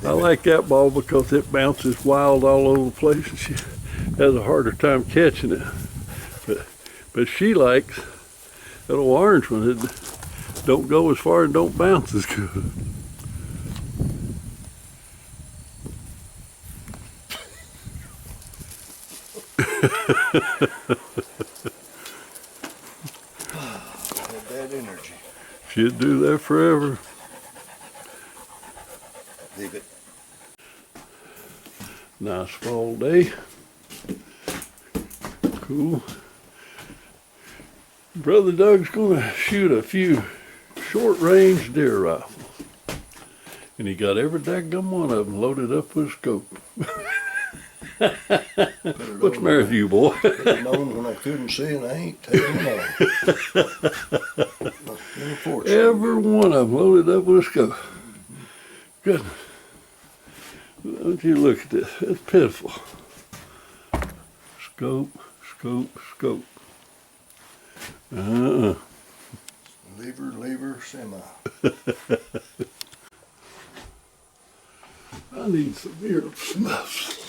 I like that ball because it bounces wild all over the place and she has a harder time catching it. But she likes that little orange one. It don't go as far and don't bounce as good. Had that energy. She'd do that forever. Leave it. Nice fall day. Cool. Brother Doug's gonna shoot a few short-range deer rifles. And he got every daggum one of them loaded up with a scope. What's the matter with you, boy? Put it on when I couldn't see and I ain't taking it off. Every one of them loaded up with a scope. Goodness. Don't you look at this. It's pitiful. Scope, scope, scope. Lever, semi. I need some beer smuffs.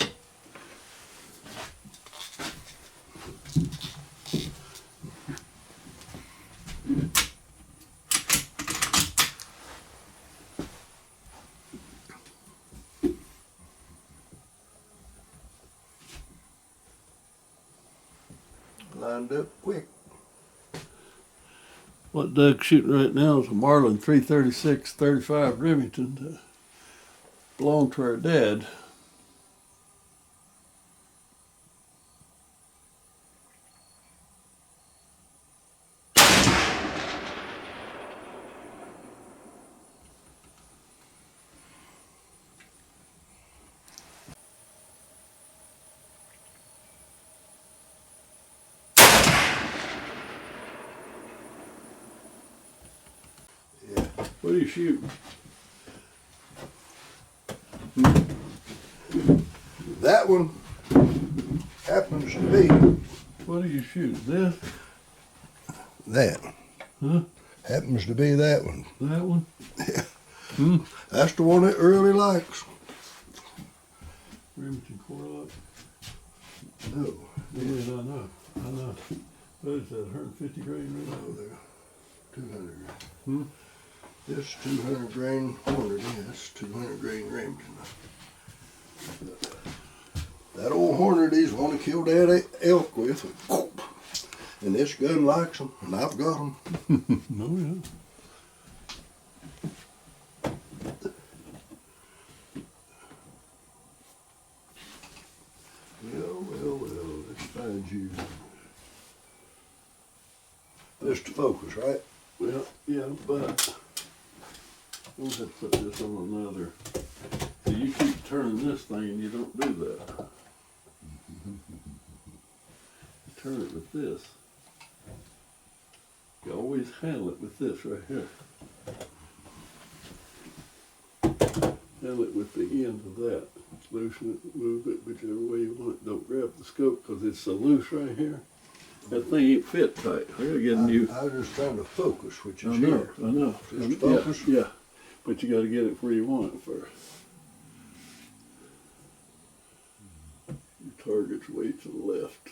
Lined up quick. What Doug's shooting right now is a Marlin 336-35 Remington that belonged to our dad. What are you shooting? That one happens to be What are you shooting? This? that. Huh? Happens to be that one. That one? Yeah. That's the one it really likes. Remington Corlock? No. Yes, I know. What is that, 150 grain? No, they're 200 grain. Hmm? This 200 grain Hornady, that's 200 grain Remington. That old Hornady's one to kill that elk with. And this gun likes them, and I've got them. Oh, yeah. Well, let's find you. This to focus, right? Well, yeah, but we'll have to put this on another. So you keep turning this thing and you don't do that. You turn it with this. You always handle it with this right here. Handle it with the end of that. Loosen it, move it whichever way you want it. Don't grab the scope because it's so loose right here. That thing ain't fit tight. I gotta get a new. I was just trying to focus, which is I know, here. I know. Just focus? Yeah, but you got to get it where you want it first. Your target's way to the left.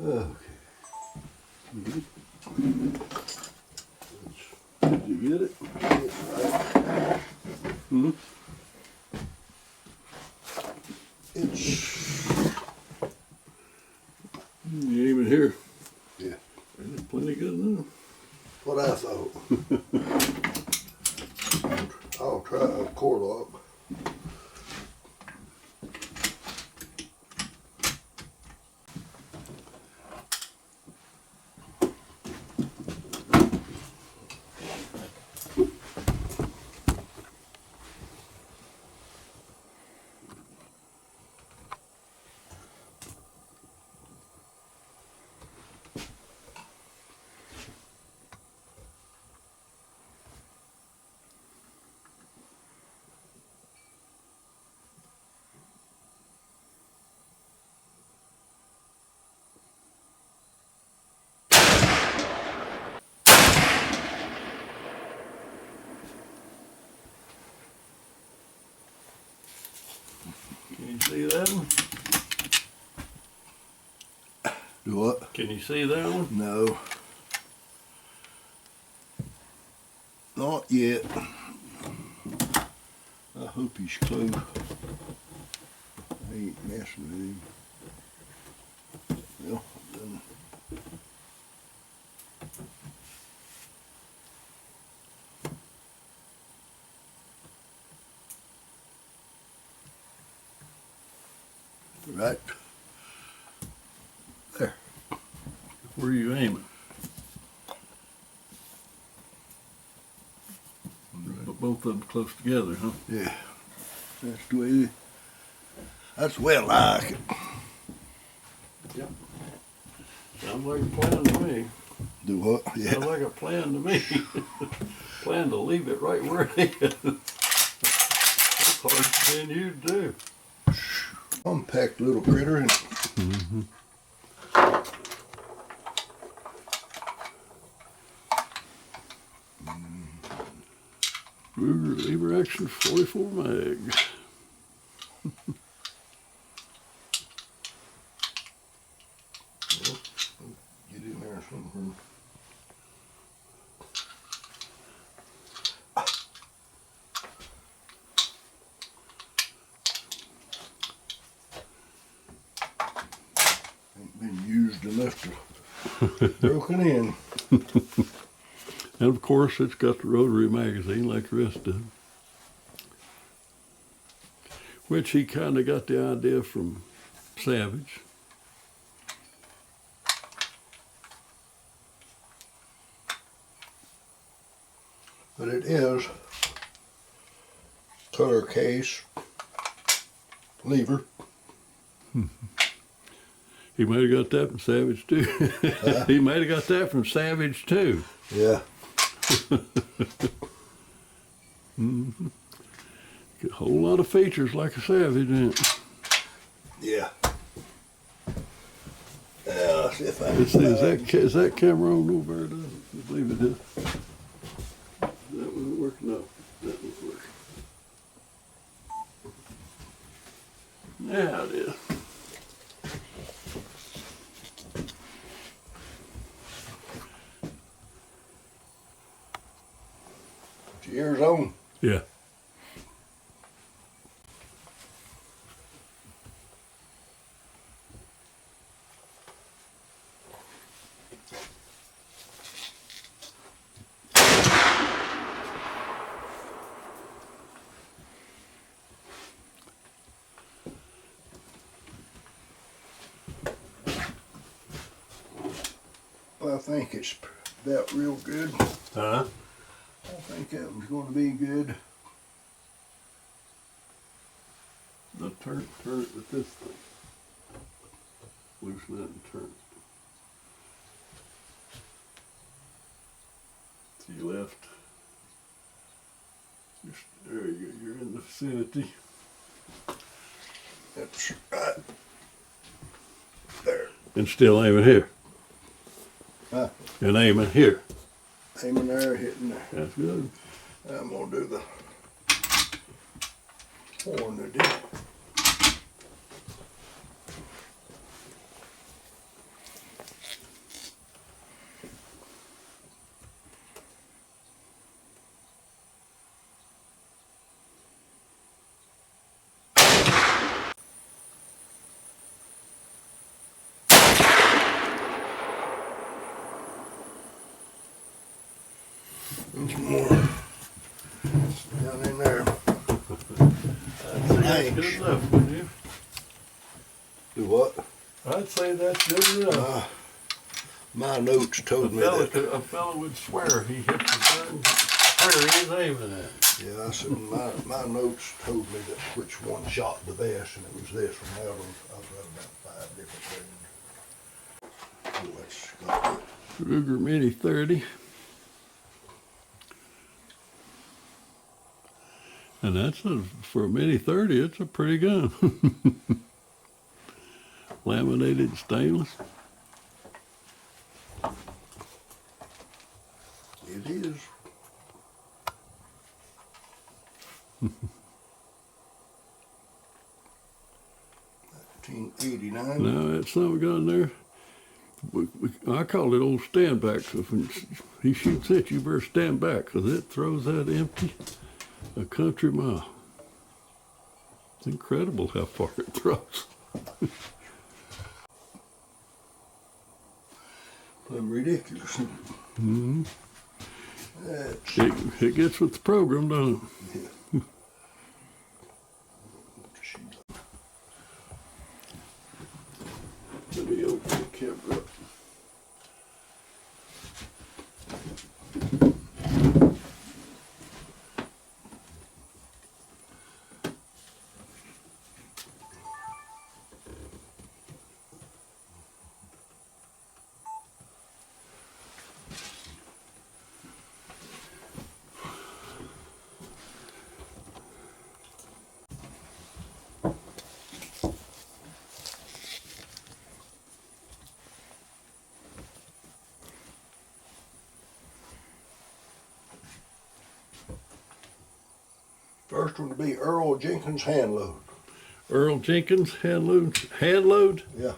Okay. Did you get it? Hmm? It's, You even here? yeah, It's plenty good enough. what I thought. I'll try a Corlock. See that one? Do what? Can you see that one? No. Not yet. I hope he's close. I ain't messing with him. Well, then. Right there. Where are you aiming? But both of them close together, huh? Yeah, that's the way. That's the way I like it. Yep. Sounds like a plan to me. Do what? Yeah. Sounds like a plan to me. Plan to leave it right where it is. That's hard for you to do. Compact little critter. And Mm-hmm. Ruger lever action 44 mag. get in there somewhere. Ain't been used enough to broken in. And of course, it's got the rotary magazine like the rest does. Which he kind of got the idea from Savage. But it is color case lever. He might have got that from Savage too. He might have got that from Savage too. Yeah. Mm-hmm. A whole lot of features like a Savage in it. Yeah. Let's see if I Let's see, is that camera on over there? I believe it is. That one's working. No, that one's working. Now it is. Yours on. Yeah. I think it's about real good. Huh? I think that one's going to be good. Now turn it with this thing. Loosen that and turn it. To your left. There you go. You're in the vicinity. That's right there. And still aiming here. Huh? And aiming here. Aiming there, hitting there. That's good. I'm going to do the horn today. And some more down in there. That's good enough, wouldn't you? Do what? I'd say that's good enough. My notes told me that. A fella would swear he hit the gun where he's aiming at. Yeah, I said my notes told me that which one shot the best, and it was this one. I've got about 5 different things. Oh, that's got it. Ruger Mini 30. And for a Mini 30, it's a pretty gun. Laminated stainless. It is. 1989. Now that son of a gun there, I call it old stand back. So when he shoots it, you better stand back because it throws that empty a country mile. It's incredible how far it throws. Plumb ridiculous. Mm-hmm. That's, It gets with the program, don't it? yeah. Let me open the camera up. First one to be Earl Jenkins hand load. Earl Jenkins, hand load? Hand load? Yeah.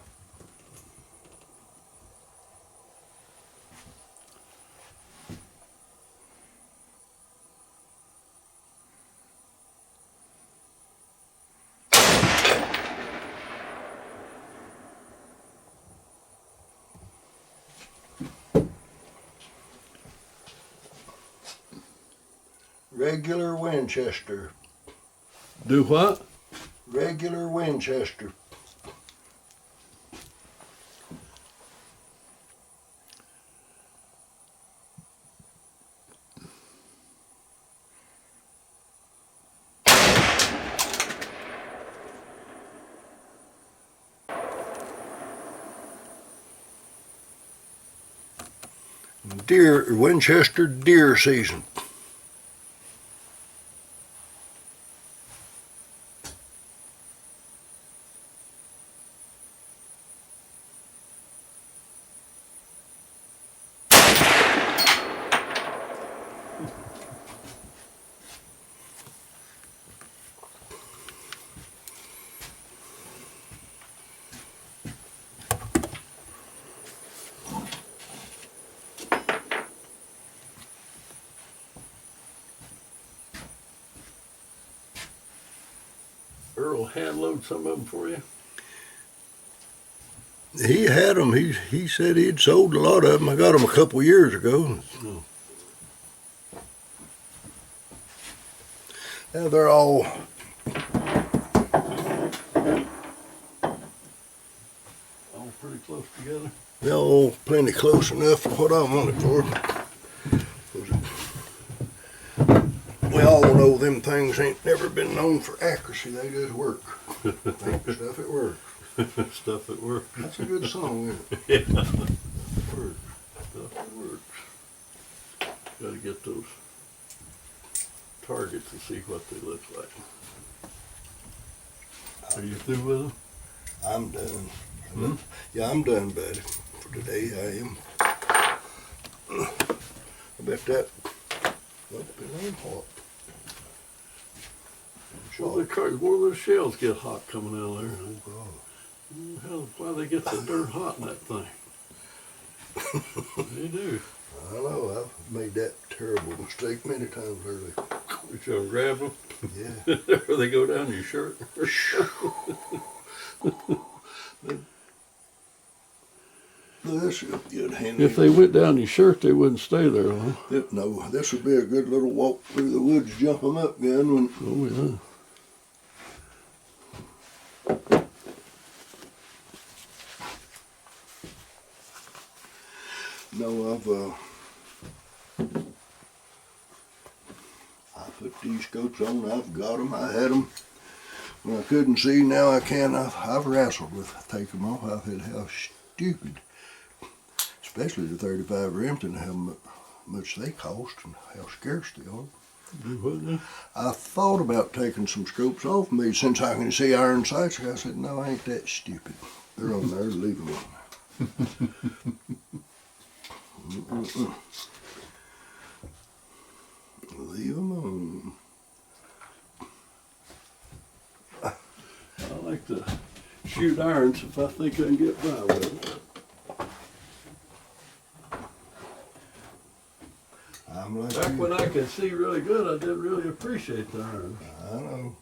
Regular Winchester. Do what? Regular Winchester. Winchester deer season. Earl hand load some of them for you? He had them. He said he'd sold a lot of them. I got them a couple years ago. Oh. Yeah, they're all Pretty close together. they're all plenty close enough for what I wanted for. We all know them things ain't never been known for accuracy. They just work. Stuff at work. Stuff at work. That's a good song, isn't it? Yeah. Work. Stuff at work. Got to get those targets to see what they look like. Are you through with them? I'm done. Hmm? Yeah, I'm done, buddy. For today, I am. I bet that. Well, it ain't hot. Where the shells get hot coming out of there? Oh, Hell, why they get so dirt hot in that thing? They do. I know. I've made that terrible mistake many times early. You trying to grab them? Yeah. Or they go down your shirt? This would be good handy. If they went down your shirt, they wouldn't stay there, huh? No, this would be a good little walk through the woods, jump 'em up gun. When Oh, yeah. no, I put these scopes on. I've got 'em. I had 'em when I couldn't see. Now I can. I've wrestled with take 'em off. I've had how stupid, especially the 35 Remington, how much they cost and how scarce they are. Do what now? I thought about taking some scopes off me since I can see iron sights. I said, no, I ain't that stupid. They're on there. Leave them on there. Leave them on. I like to shoot shoot irons if I think I can get by with it. I'm like Back you. when I could see really good, I didn't really appreciate the irons. I know.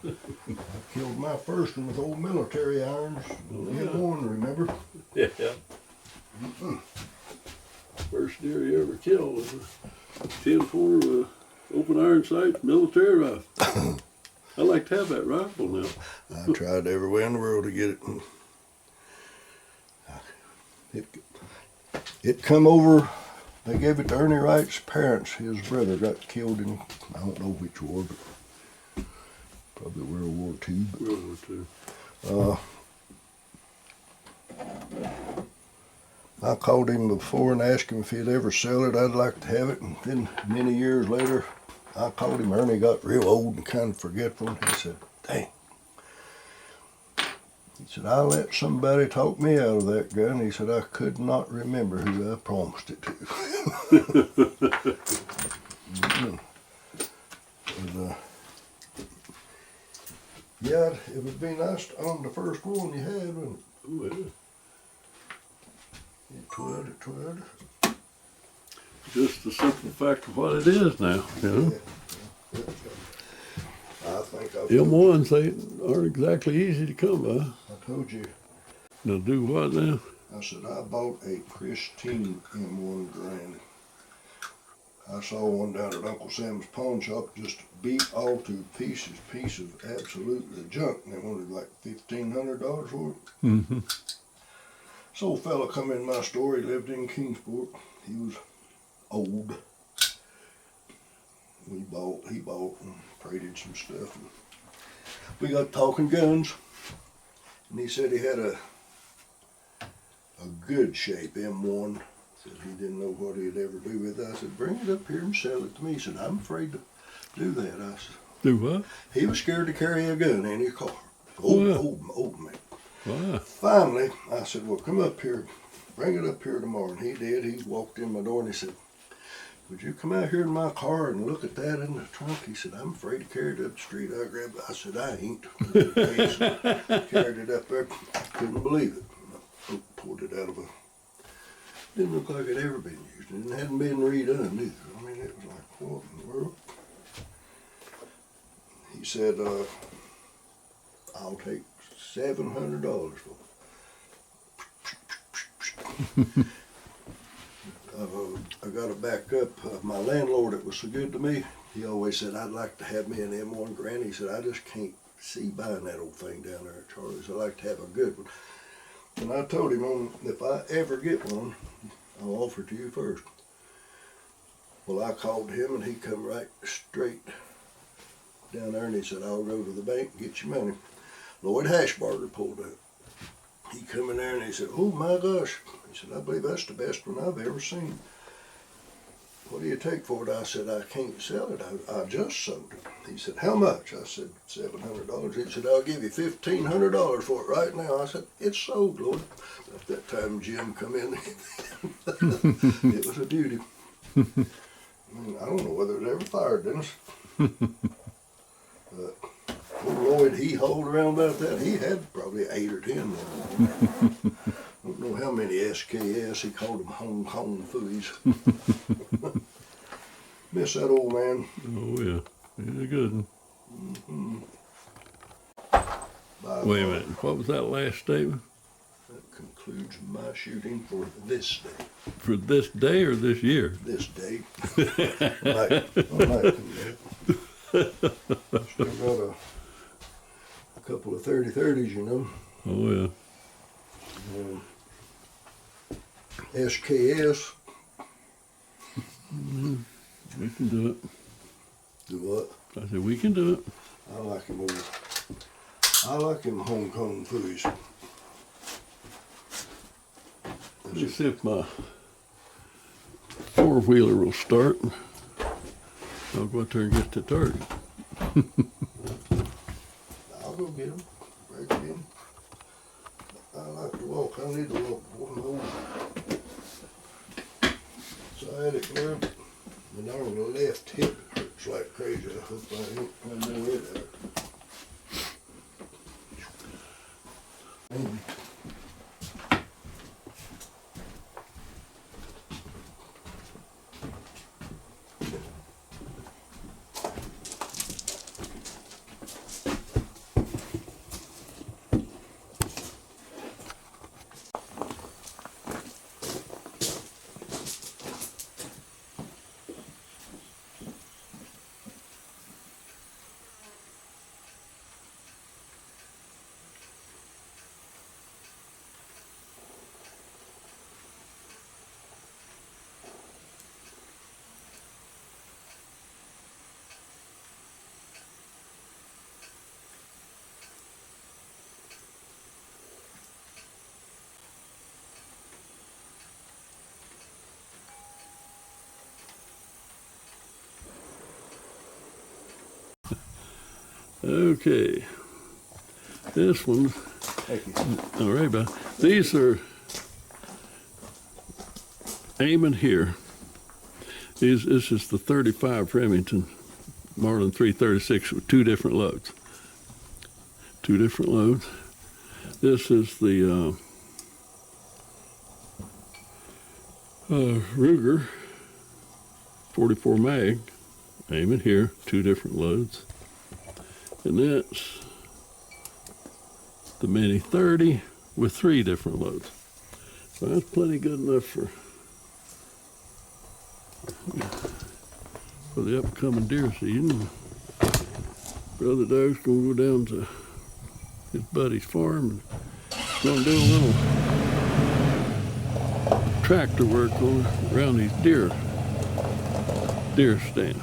I killed my first one with old military irons. M1, remember? Yeah. First deer you ever killed was a 10-4 with an open iron sight military rifle. I like to have that rifle now. I tried every way in the world to get it. It come over. They gave it to Ernie Wright's parents. His brother got killed in, I don't know which war, but probably World War II. World War II. I called him before and asked him if he'd ever sell it. I'd like to have it. And then many years later, I called him. Ernie got real old and kind of forgetful. And he said, dang. He said, I let somebody talk me out of that gun. He said, I could not remember who I promised it to. But, yeah, it would be nice to own the first one you had, wouldn't it? Ooh, yeah. It would. Just the simple fact of what it is now, you know. Yeah. I think I've M1s aren't exactly easy to come by. I told you. Now do what now? I said, I bought a pristine M1 Grand. I saw one down at Uncle Sam's pawn shop, just beat all to pieces, piece of absolutely junk. And they wanted like $1,500 for it. Mm-hmm. This old fella come in my store. He lived in Kingsport. He was old. He bought and traded some stuff. And we got talking guns. And he said he had a good shape M1. Said he didn't know what he'd ever do with it. I said, bring it up here and sell it to me. He said, I'm afraid to do that. I said, Do what? he was scared to carry a gun in his car. Wow. Old man. Wow. Finally, I said, well, come up here, bring it up here tomorrow. And he did. He walked in my door and he said, would you come out here in my car and look at that in the trunk? He said, I'm afraid to carry it up the street. I grabbed it. I said, I ain't. Carried it up there. Couldn't believe it. I pulled it out of a, didn't look like it ever been used. And it hadn't been redone either. I mean, it was like, what in the world? He said, I'll take $700 for it. I got to back up. My landlord that was so good to me, he always said, I'd like to have me an M1 Grand. He said, I just can't see buying that old thing down there at Charlie's. I'd like to have a good one. And I told him, if I ever get one, I'll offer it to you first. Well, I called him and he come right straight down there and he said, I'll go to the bank and get your money. Lloyd Hashbarger pulled up. He come in there and he said, oh my gosh. He said, I believe that's the best one I've ever seen. What do you take for it? I said, I can't sell it. I just sold it. He said, how much? I said, $700. He said, I'll give you $1,500 for it right now. I said, it's sold, Lord. At that time, Jim come in. It was a beauty. I mean, I don't know whether it was ever fired, Dennis. But old Lloyd, he hauled around about that. He had probably 8 or 10. I don't know how many SKS. He called them Hong Kong Fooey's. Miss that old man. Oh yeah. He's a good one. Mm-hmm. Wait a minute. What was that last statement? That concludes my shooting for this day. For this day or this year? This day. I might still got a couple of 30-30s, you know. Oh yeah. SKS. We can do it. Do what? I said we can do it. I like him over. I like him Hong Kong Fooey's. Let's see if my four-wheeler will start. I'll go out there and get the target. I'll go get him. Break it in. I like to walk. I need to walk one hole. Sciatic nerve. And on the left hip hurts like crazy. I hope I ain't no it out. Okay. This one, Thank you. all right, but these are aiming here. This is the 35 Remington Marlin 336 with two different loads. Two different loads. This is the Ruger 44 mag, aiming here, two different loads. And that's the Mini 30 with three different loads. So that's plenty good enough for the upcoming deer season. Brother Doug's gonna go down to his buddy's farm and gonna do a little tractor work around these deer stand.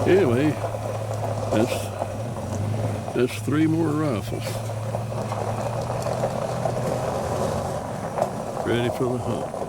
Anyway, that's three more rifles ready for the hunt.